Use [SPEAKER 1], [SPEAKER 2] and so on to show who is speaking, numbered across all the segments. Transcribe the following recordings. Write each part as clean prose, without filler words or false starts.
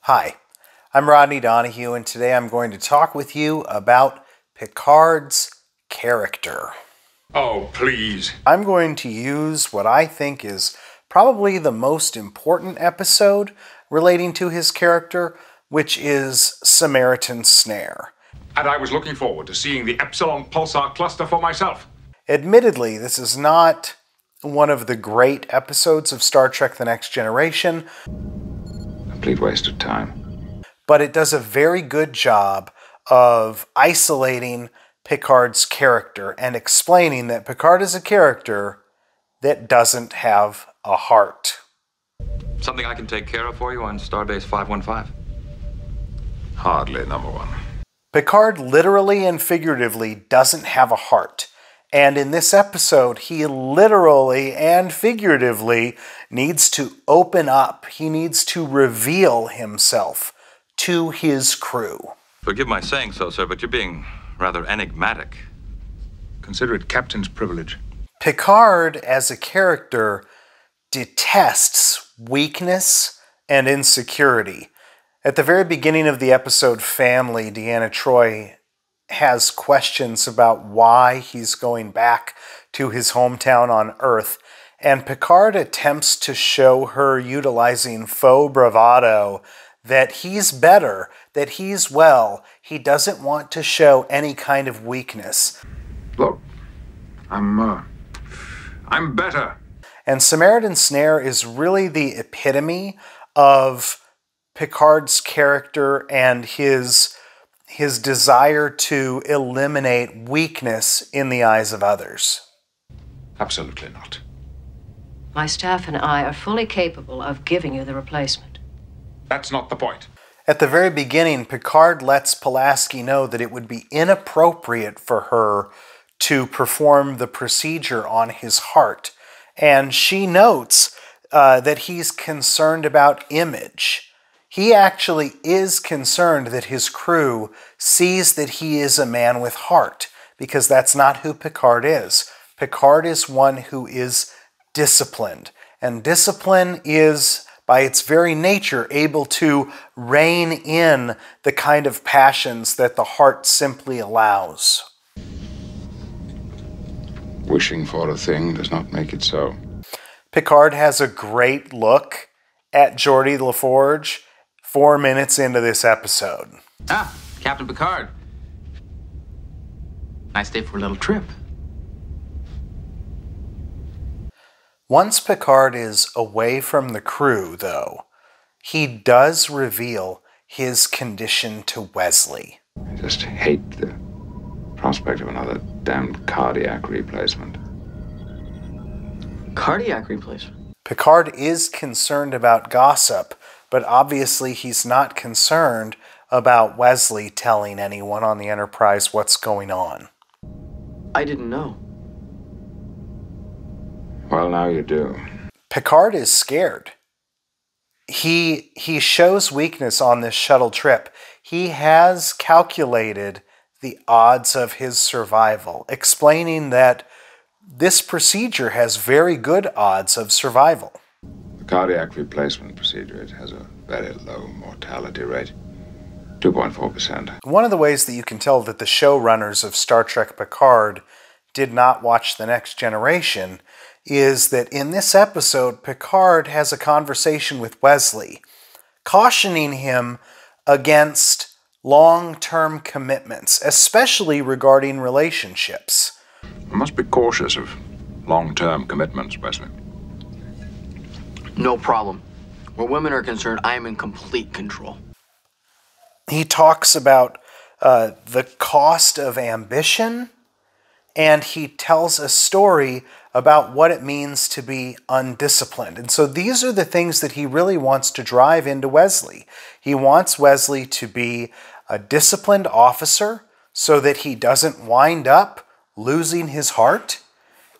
[SPEAKER 1] Hi, I'm Rodney Donahue, and today I'm going to talk with you about Picard's character.
[SPEAKER 2] Oh, please.
[SPEAKER 1] I'm going to use what I think is probably the most important episode relating to his character, which is Samaritan Snare.
[SPEAKER 2] And I was looking forward to seeing the Epsilon Pulsar cluster for myself.
[SPEAKER 1] Admittedly, this is not one of the great episodes of Star Trek The Next Generation.
[SPEAKER 2] Complete waste of time.
[SPEAKER 1] But it does a very good job of isolating Picard's character and explaining that Picard is a character that doesn't have a heart.
[SPEAKER 3] Something I can take care of for you on Starbase 515?
[SPEAKER 2] Hardly, number one.
[SPEAKER 1] Picard literally and figuratively doesn't have a heart. And in this episode, he literally and figuratively needs to open up. He needs to reveal himself to his crew.
[SPEAKER 3] Forgive my saying so, sir, but you're being rather enigmatic.
[SPEAKER 2] Consider it captain's privilege.
[SPEAKER 1] Picard, as a character, detests weakness and insecurity. At the very beginning of the episode Family, Deanna Troi has questions about why he's going back to his hometown on Earth, and Picard attempts to show her, utilizing faux bravado, that he's better, that he's well. He doesn't want to show any kind of weakness.
[SPEAKER 2] Look, I'm better.
[SPEAKER 1] And Samaritan Snare is really the epitome of Picard's character and his desire to eliminate weakness in the eyes of others.
[SPEAKER 2] Absolutely not.
[SPEAKER 4] My staff and I are fully capable of giving you the replacement.
[SPEAKER 2] That's not the point.
[SPEAKER 1] At the very beginning, Picard lets Pulaski know that it would be inappropriate for her to perform the procedure on his heart. And she notes that he's concerned about image. He actually is concerned that his crew sees that he is a man with heart, because that's not who Picard is. Picard is one who is disciplined, and discipline is, by its very nature, able to rein in the kind of passions that the heart simply allows.
[SPEAKER 2] Wishing for a thing does not make it so.
[SPEAKER 1] Picard has a great look at Geordi LaForge 4 minutes into this episode.
[SPEAKER 5] Ah, Captain Picard. Nice day for a little trip.
[SPEAKER 1] Once Picard is away from the crew, though, he does reveal his condition to Wesley.
[SPEAKER 6] I just hate the prospect of another damned cardiac replacement.
[SPEAKER 5] Cardiac replacement?
[SPEAKER 1] Picard is concerned about gossip, but obviously he's not concerned about Wesley telling anyone on the Enterprise what's going on.
[SPEAKER 5] I didn't know.
[SPEAKER 6] Well, now you do.
[SPEAKER 1] Picard is scared. He shows weakness on this shuttle trip. He has calculated the odds of his survival, explaining that this procedure has very good odds of survival.
[SPEAKER 6] The cardiac replacement procedure, it has a very low mortality rate. 2.4%.
[SPEAKER 1] One of the ways that you can tell that the showrunners of Star Trek Picard did not watch The Next Generation is that in this episode, Picard has a conversation with Wesley, cautioning him against long-term commitments, especially regarding relationships.
[SPEAKER 2] I must be cautious of long-term commitments, Wesley.
[SPEAKER 5] No problem. Where women are concerned, I am in complete control.
[SPEAKER 1] He talks about the cost of ambition, and he tells a story about what it means to be undisciplined. And so these are the things that he really wants to drive into Wesley. He wants Wesley to be a disciplined officer so that he doesn't wind up losing his heart.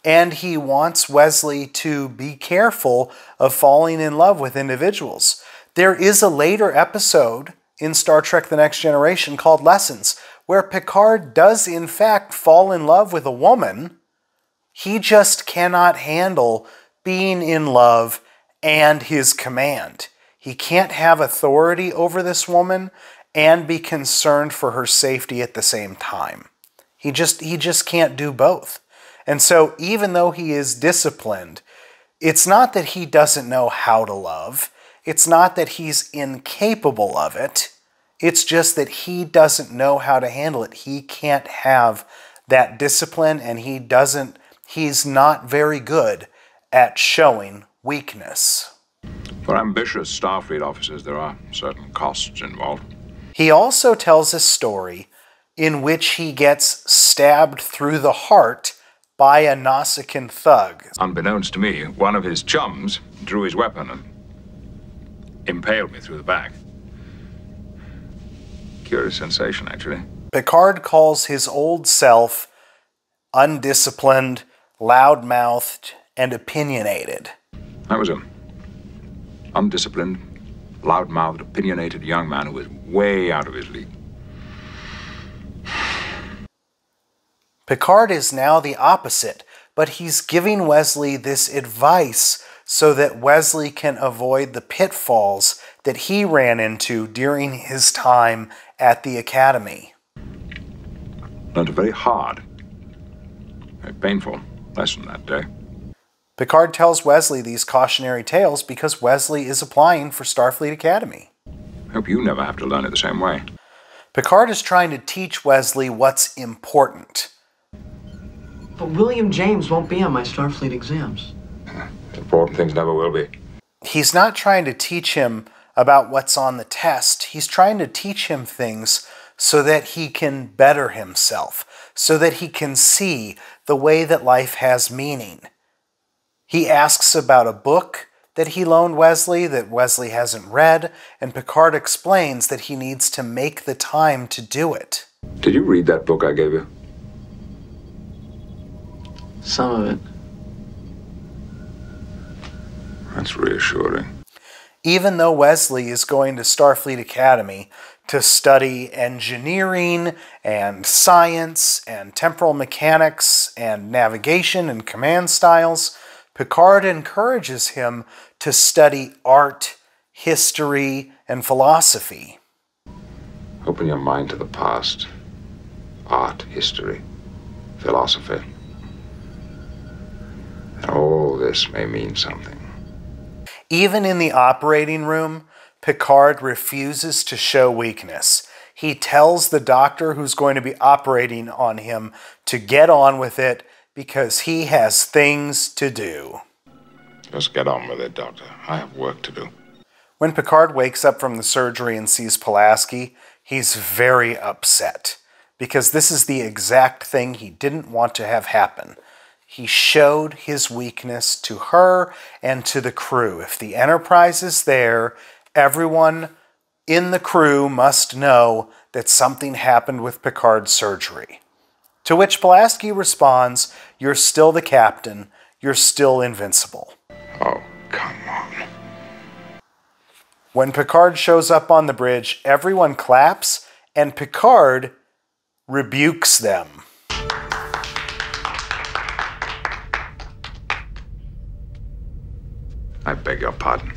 [SPEAKER 1] And he wants Wesley to be careful of falling in love with individuals. There is a later episode in Star Trek The Next Generation called Lessons, where Picard does in fact fall in love with a woman. He just cannot handle being in love and his command. He can't have authority over this woman and be concerned for her safety at the same time. He just can't do both. And so even though he is disciplined, it's not that he doesn't know how to love. It's not that he's incapable of it. It's just that he doesn't know how to handle it. He can't have that discipline, and he's not very good at showing weakness.
[SPEAKER 6] For ambitious Starfleet officers, there are certain costs involved.
[SPEAKER 1] He also tells a story in which he gets stabbed through the heart by a Nausicaan thug.
[SPEAKER 6] Unbeknownst to me, one of his chums drew his weapon and impaled me through the back. Curious sensation, actually.
[SPEAKER 1] Picard calls his old self undisciplined, loud-mouthed, and opinionated.
[SPEAKER 6] I was an undisciplined, loud-mouthed, opinionated young man who was way out of his league.
[SPEAKER 1] Picard is now the opposite, but he's giving Wesley this advice so that Wesley can avoid the pitfalls that he ran into during his time at the Academy.
[SPEAKER 6] Learned a very hard, very painful lesson that day.
[SPEAKER 1] Picard tells Wesley these cautionary tales because Wesley is applying for Starfleet Academy.
[SPEAKER 6] Hope you never have to learn it the same way.
[SPEAKER 1] Picard is trying to teach Wesley what's important.
[SPEAKER 5] But William James won't be on my Starfleet exams.
[SPEAKER 6] Important things never will be.
[SPEAKER 1] He's not trying to teach him about what's on the test. He's trying to teach him things so that he can better himself, so that he can see the way that life has meaning. He asks about a book that he loaned Wesley that Wesley hasn't read, and Picard explains that he needs to make the time to do it.
[SPEAKER 6] Did you read that book I gave you?
[SPEAKER 5] Some of it.
[SPEAKER 6] That's reassuring.
[SPEAKER 1] Even though Wesley is going to Starfleet Academy to study engineering and science and temporal mechanics and navigation and command styles, Picard encourages him to study art, history, and philosophy.
[SPEAKER 6] Open your mind to the past. Art, history, philosophy. And all this may mean something.
[SPEAKER 1] Even in the operating room, Picard refuses to show weakness. He tells the doctor who's going to be operating on him to get on with it because he has things to do.
[SPEAKER 6] Just get on with it, Doctor. I have work to do.
[SPEAKER 1] When Picard wakes up from the surgery and sees Pulaski, he's very upset because this is the exact thing he didn't want to have happen. He showed his weakness to her and to the crew. If the Enterprise is there, everyone in the crew must know that something happened with Picard's surgery. To which Pulaski responds, "You're still the captain. You're still invincible."
[SPEAKER 6] Oh, come on.
[SPEAKER 1] When Picard shows up on the bridge, everyone claps, and Picard rebukes them.
[SPEAKER 6] I beg your pardon.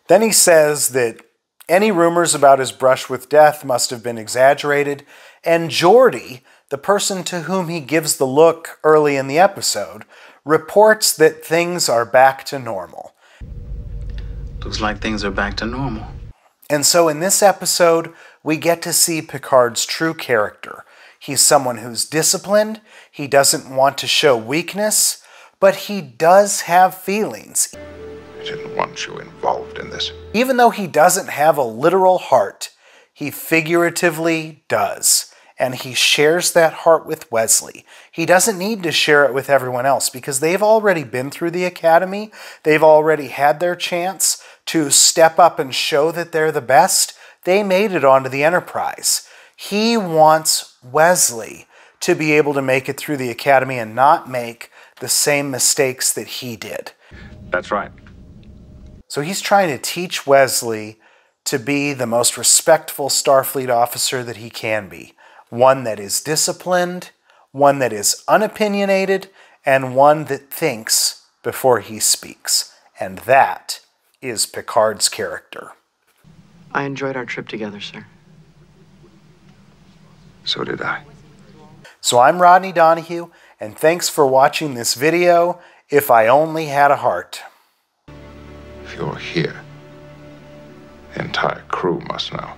[SPEAKER 1] Then he says that any rumors about his brush with death must have been exaggerated, and Geordi, the person to whom he gives the look early in the episode, reports that things are back to normal.
[SPEAKER 5] Looks like things are back to normal.
[SPEAKER 1] And so in this episode, we get to see Picard's true character. He's someone who's disciplined, he doesn't want to show weakness, but he does have feelings.
[SPEAKER 6] I didn't want you involved in this.
[SPEAKER 1] Even though he doesn't have a literal heart, he figuratively does. And he shares that heart with Wesley. He doesn't need to share it with everyone else because they've already been through the Academy. They've already had their chance to step up and show that they're the best. They made it onto the Enterprise. He wants Wesley to be able to make it through the Academy and not make the same mistakes that he did.
[SPEAKER 6] That's right.
[SPEAKER 1] So he's trying to teach Wesley to be the most respectful Starfleet officer that he can be. One that is disciplined, one that is unopinionated, and one that thinks before he speaks. And that is Picard's character.
[SPEAKER 5] I enjoyed our trip together, sir.
[SPEAKER 6] So did I.
[SPEAKER 1] So I'm Rodney Donahue, and thanks for watching this video, If I Only Had a Heart.
[SPEAKER 6] If you're here, the entire crew must know.